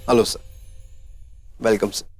Hello sir, welcome sir.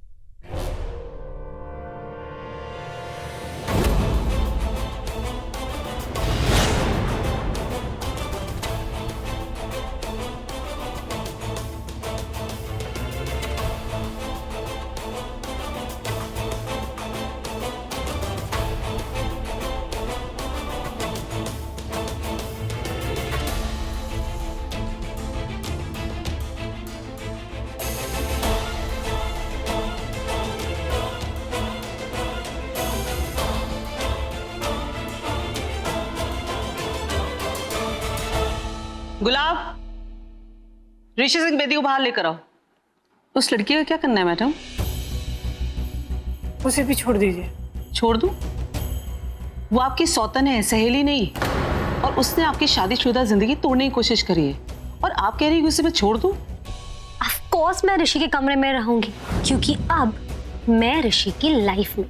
Gulab, Rishi Singh Bedi को बाहर लेकर आओ। उस लड़की का क्या करना है मैडम? उसे भी छोड़ दीजिए। छोड़ दूं? वो आपकी सौतन है, सहेली नहीं। और उसने आपकी शादीशुदा जिंदगी तोड़ने की कोशिश करी है और आप कह रही हैं कि उसे मैं छोड़ दूं? ऑफ कोर्स मैं ऋषि के कमरे में रहूंगी, क्योंकि अब मैं ऋषि की लाइफ में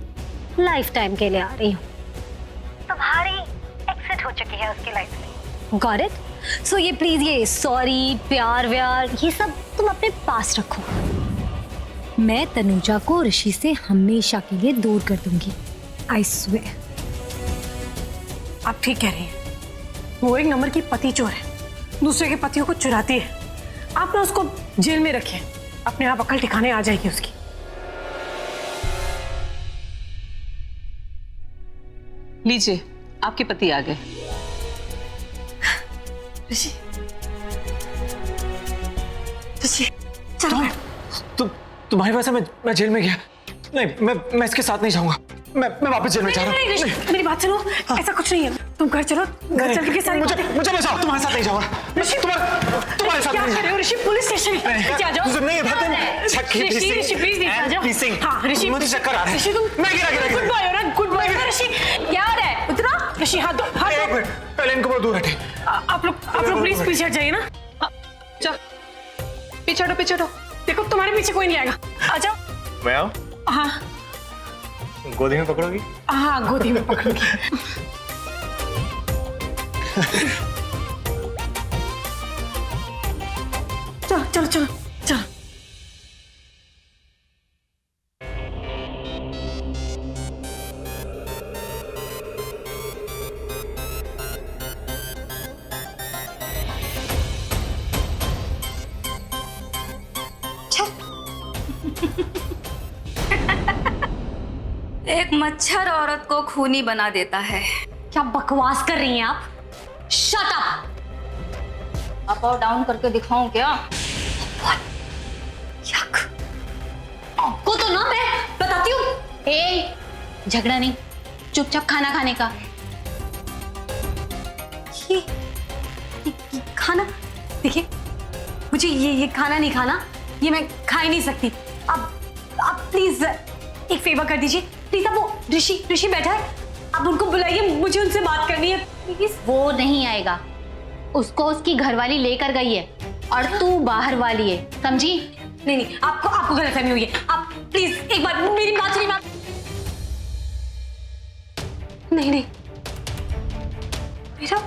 लाइफ टाइम के लिए आ रही हूँ। तुम्हारी एग्जिट हो चुकी है उसकी लाइफ में। Got it? सो ये प्लीज, ये सॉरी, प्यार व्यार, ये सब तुम अपने पास रखो। मैं तनुजा को ऋषि से हमेशा के लिए दूर कर दूंगी, आई स्वेयर। आप ठीक कह रही हैं। वो एक नंबर की पति चोर है, दूसरे के पतियों को चुराती है। आप ना उसको जेल में रखें, अपने आप अकल ठिकाने आ जाएगी उसकी। लीजिए, आपके पति आ गए। ऋषि, ऋषि, चलो। तुम्हारी वजह से मैं जेल में गया। नहीं, मैं इसके साथ नहीं जाऊंगा। मैं वापस जेल में जा रहा हूँ। नहीं, मेरी बात सुनो, ऐसा कुछ नहीं है। तुम घर चलो, घर चल के सारी मुझे बचाओ, तुम्हारे साथ नहीं जाऊंगा। तुम्हारे साथ क्या कर रहे हो ऋषि? पुलिस स्टेशन आ जाओ। नहीं, ऋषि प्लीज आ जाओ। हाँ ऋषि, मुझे चक्कर आ रहा है। ऋषि तुम मैं गिरा गुड बॉय हो ना, गुड बॉय हो ना ऋषि। क्या हो रहा है? उतना ऋषि, हाथ दो, हाथ एक दो। मिनट, पहले इनको बहुत दूर हटे। आप लोग प्लीज पीछे हट जाइए ना। चल, पीछे हटो। देखो तुम्हारे पीछे कोई नहीं आएगा। आ जाओ। मैं आऊं? हाँ गोदी में पकड़ोगी? हाँ, गोदी में पकड़ूंगी। चलो। एक मच्छर औरत को खूनी बना देता है। क्या बकवास कर रही हैं आप? Shut up. अप और डाउन करके दिखाऊं क्या? यक। आपको तो ना मैं बताती हूँ। ए, झगड़ा नहीं, चुपचाप खाना खाने का। ये खाना, देखिए मुझे ये खाना नहीं खाना, ये मैं खा ही नहीं सकती। आप प्लीज एक फेवर कर दीजिए प्लीज। आप वो ऋषि बैठा है, आप उनको बुलाइए, मुझे उनसे बात करनी है प्लीज। वो नहीं आएगा, उसको उसकी घरवाली लेकर गई है और तू बाहर वाली है, समझी? नहीं, आपको गलतफहमी हुई है। आप प्लीज एक बार मेरी बात सुनिए। नहीं मेरा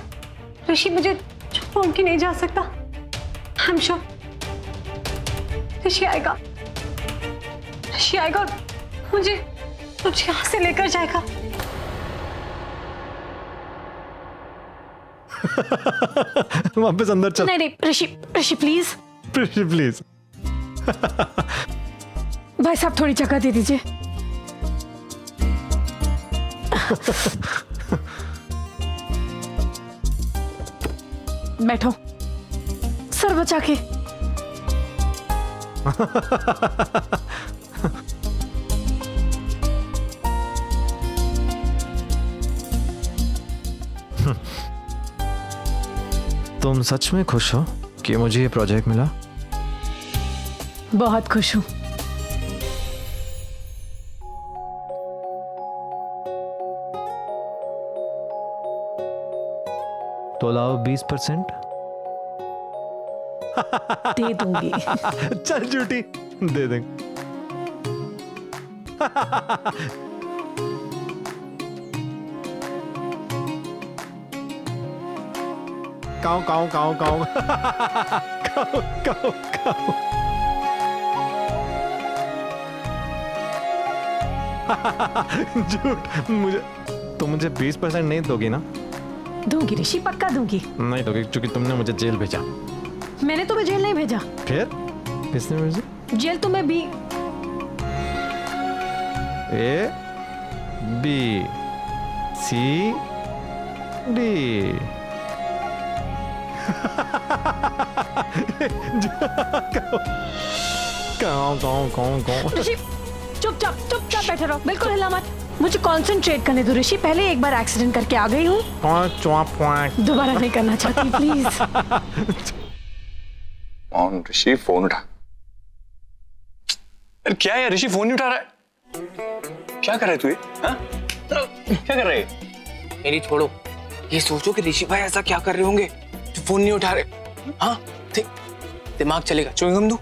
ऋषि मुझे छोड़ के नहीं जा सकता। आई एम श्योर ऋषि आएगा और मुझे यहाँ से लेकर जाएगा। वापस अंदर चल। नहीं ऋषि प्लीज। प्लीज। भाई साहब थोड़ी जगह दे दीजिए। बैठो, सर बचा के। तुम सच में खुश हो कि मुझे ये प्रोजेक्ट मिला? बहुत खुश हूँ। तो लाओ 20%। दे दूंगी। चल झूठी, दे देंगे। काऊ काऊ काऊ काऊ काऊ काऊ काऊ। झूठ। मुझे 20% नहीं दोगी ना? दूंगी ऋषि, पक्का दूंगी। नहीं दोगी क्योंकि तुमने मुझे जेल भेजा। मैंने तुम्हें जेल नहीं भेजा। फिर किसने भेजा? जेल तुम्हें भी। A B C D। कौन? ऋषि चुपचाप बैठे रहो, बिल्कुल हिला मत। मुझे कंसंट्रेट करने दो ऋषि, पहले एक बार एक्सीडेंट करके आ गई हूँ, दोबारा नहीं करना चाहती प्लीज। कौन? ऋषि फोन उठा। अरे क्या है ऋषि, फोन नहीं उठा रहा है? क्या कर रहे तू ये? हाँ? क्या कर रहे? मेरी छोड़ो, ये सोचो कि ऋषि भाई ऐसा क्या कर रहे होंगे जो फोन नहीं उठा रहे। हाँ दिमाग चलेगा। च्युइंगम दूं?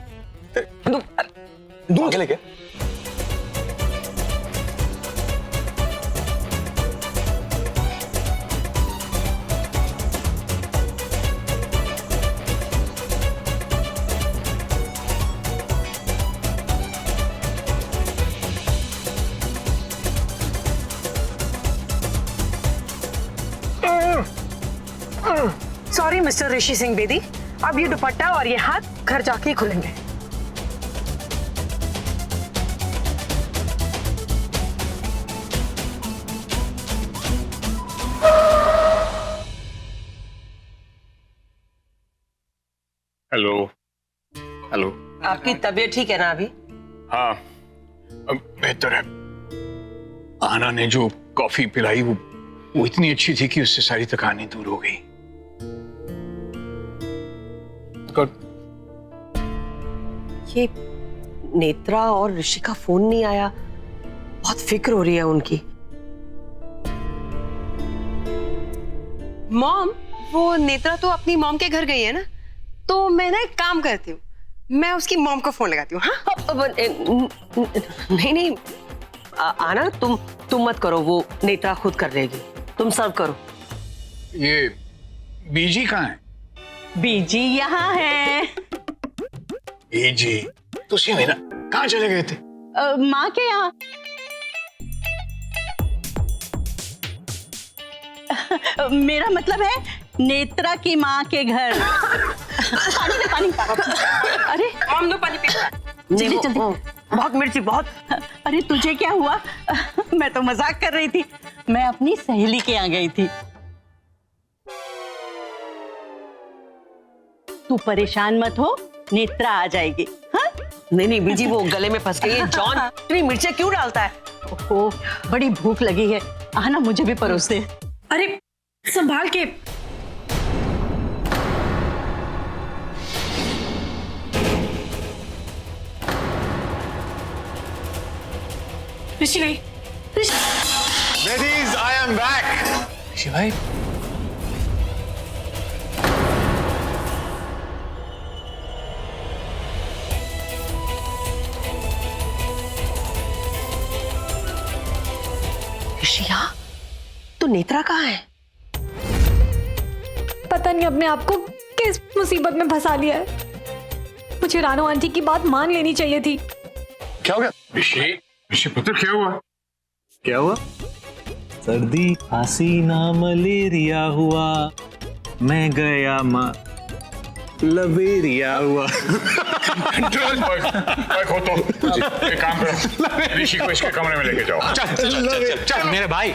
दूं? चले क्या? सॉरी मिस्टर ऋषि सिंह बेदी, अब ये दुपट्टा और ये हाथ घर जाके ही खुलेंगे। Hello hello. आपकी तबीयत ठीक है ना अभी? हाँ अब बेहतर है। आना ने जो कॉफी पिलाई वो इतनी अच्छी थी कि उससे सारी थकानी दूर हो गई। ये नेत्रा और ऋषि का फोन नहीं आया, बहुत फिक्र हो रही है उनकी। मॉम, वो नेत्रा तो अपनी मॉम के घर गई है ना, तो मैं ना एक काम करती हूँ, मैं उसकी मॉम को फोन लगाती हूँ। हाँ नहीं आना, तुम मत करो, वो नेत्रा खुद कर लेगी, तुम सर्व करो। ये बीजी कहाँ है? बीजी यहाँ है। बीजी तो मेरा कहाँ चले गए थे? माँ के यहाँ। मेरा मतलब है नेत्रा की माँ के घर। पानी। अरे मॉम लो पानी पी। जल्दी जल्दी। बहुत मिर्ची, बहुत। अरे तुझे क्या हुआ? मैं तो मजाक कर रही थी, मैं अपनी सहेली के यहाँ गई थी। तू परेशान मत हो, नेत्रा आ जाएगी। हाँ? नहीं बीजी, वो गले में फंस गई है। जॉन इतनी मिर्ची क्यों डालता है? ओह, बड़ी भूख लगी है, आना मुझे भी परोस दे। अरे संभाल के। ऋषि भाई, Ladies, I am back. ऋषि भाई ऋषिया, तो नेत्रा कहाँ है? पता नहीं अपने आप को किस मुसीबत में फंसा लिया है। मुझे रानो आंटी की बात मान लेनी चाहिए थी। क्या हो गया? ऋषि पुत्र क्या हुआ? क्या हुआ? सर्दी खांसी ना मलेरिया हुआ, मैं गया लवेरिया हुआ। एक काम करो, ऋषि को इसके कमरे में लेके जाओ। चल मेरे भाई। I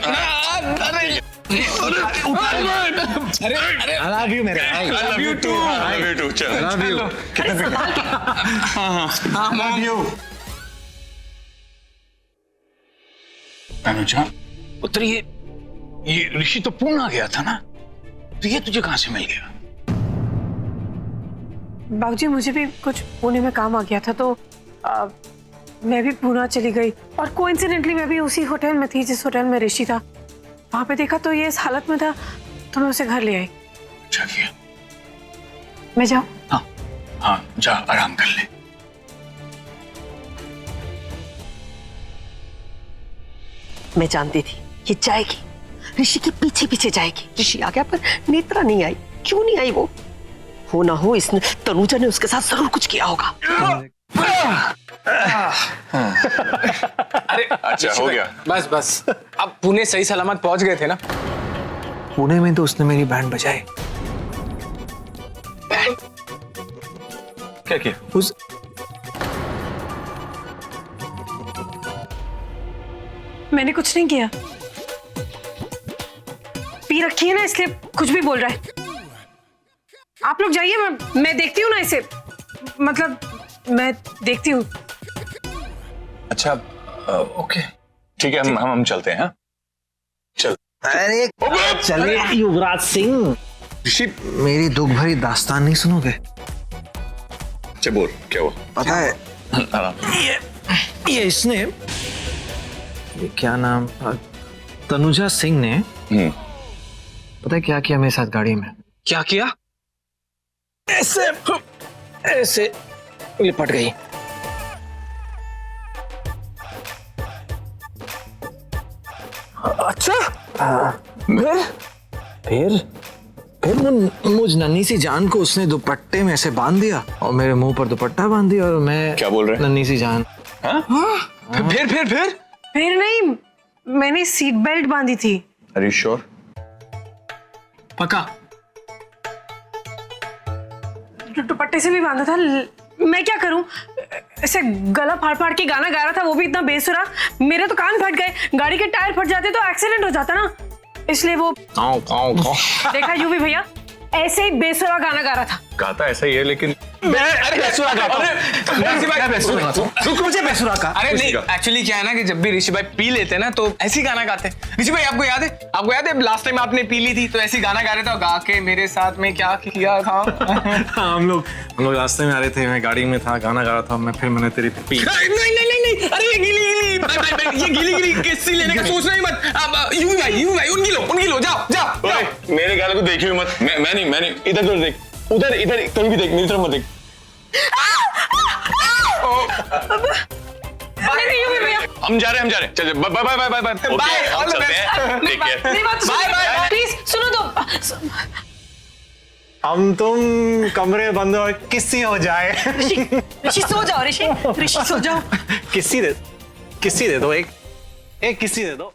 love you मेरे भाई। I love you too. I love you too. चल। I love you। I love you. Anuja, पुत्र ये ऋषि तो पूर्ण आ गया था ना, तो ये तुझे कहां से मिल गया? बाबूजी, मुझे भी कुछ पुणे में काम आ गया था, तो मैं भी पुणे चली गई, और कोइंसिडेंटली मैं भी उसी होटल में थी जिस होटल में ऋषि था। वहां पे देखा तो ये इस हालत में था, तो मैं उसे घर ले आई। अच्छा किया। मैं जाऊं? हाँ जा, आराम कर ले। मैं जानती थी ये जाएगी, ऋषि के पीछे पीछे जाएगी। ऋषि आ गया पर नेत्रा नहीं आई। क्यों नहीं आई? वो हो ना हो इसने, तनुजा ने उसके साथ जरूर कुछ किया होगा। अरे अच्छा, ऋषि हो भाई, गया। बस बस अब पुणे सही सलामत पहुंच गए थे ना। पुणे में तो उसने मेरी बैंड बजाई। क्या किया? उस मैंने कुछ नहीं किया, पी रखी है ना इसलिए कुछ भी बोल रहा है। आप लोग जाइए, मैं देखती हूँ ना इसे, मतलब मैं देखती हूँ। अच्छा, ओके, ठीक है, हम चलते हैं। हाँ? चल। अरे चलिए युवराज सिंह, ऋषि, मेरी दुख भरी दास्तान नहीं सुनोगे? अच्छा बोल, क्या हुआ? पता है आराम। ये इसने, ये क्या नाम, तनुजा सिंह ने पता है क्या किया मेरे साथ गाड़ी में? क्या किया? ऐसे ऐसे लिपट गई। अच्छा, फिर मुझ नन्ही सी जान को उसने दुपट्टे में ऐसे बांध दिया और मेरे मुंह पर दुपट्टा बांध दिया और मैं, क्या बोल रहे हैं? नन्ही सी जान। फिर नहीं, मैंने सीट बेल्ट बांधी थी। Are you sure? पक्का? दुपट्टे से भी बांधा था। मैं क्या करूं, ऐसे गला फाड़ फाड़ के गाना गा रहा था, वो भी इतना बेसुरा। मेरे तो कान फट गए, गाड़ी के टायर फट जाते तो एक्सीडेंट हो जाता ना, इसलिए वो देखा यूवी भैया ऐसे ही बेसुरा गाना गा रहा था। गाता ऐसा ही है, लेकिन अरे बेसुरा गाता हूं। ऋषि भाई रुक, मुझे बेसुरा का। अरे नहीं, एक्चुअली क्या है ना कि जब भी ऋषि भाई पी लेते हैं ना तो ऐसी गाना गाते हैं। ऋषि भाई आपको याद है? आपको याद है लास्ट टाइम आपने पी ली थी तो ऐसी गाना गा रहे थे और गा के मेरे साथ में क्या किया था? हम लोग रास्ते में आ रहे थे, मैं गाड़ी में था, गाना गा रहा था मैं, फिर मैंने तेरी पी। नहीं, अरे ये गीली किस्सी लेने का सोचना ही मत। अब यूं भाई उनकी लो, जाओ। मेरे गाल को देखिए मत। मैं नहीं, इधर देख, इधर कहीं भी देख, मेरी तरफ मत देख। नहीं यूवी भैया, हम जा रहे हैं। चल, bye. Bye, all the best. Take care. मेरी बात सुनो, Bye. प्लीज सुनो तो। हम तुम कमरे बंद और किस्सी हो जाए। ऋषि सो जाओ, ऋषि सो जाओ। किस्सी दे दो, एक किस्सी दे दो।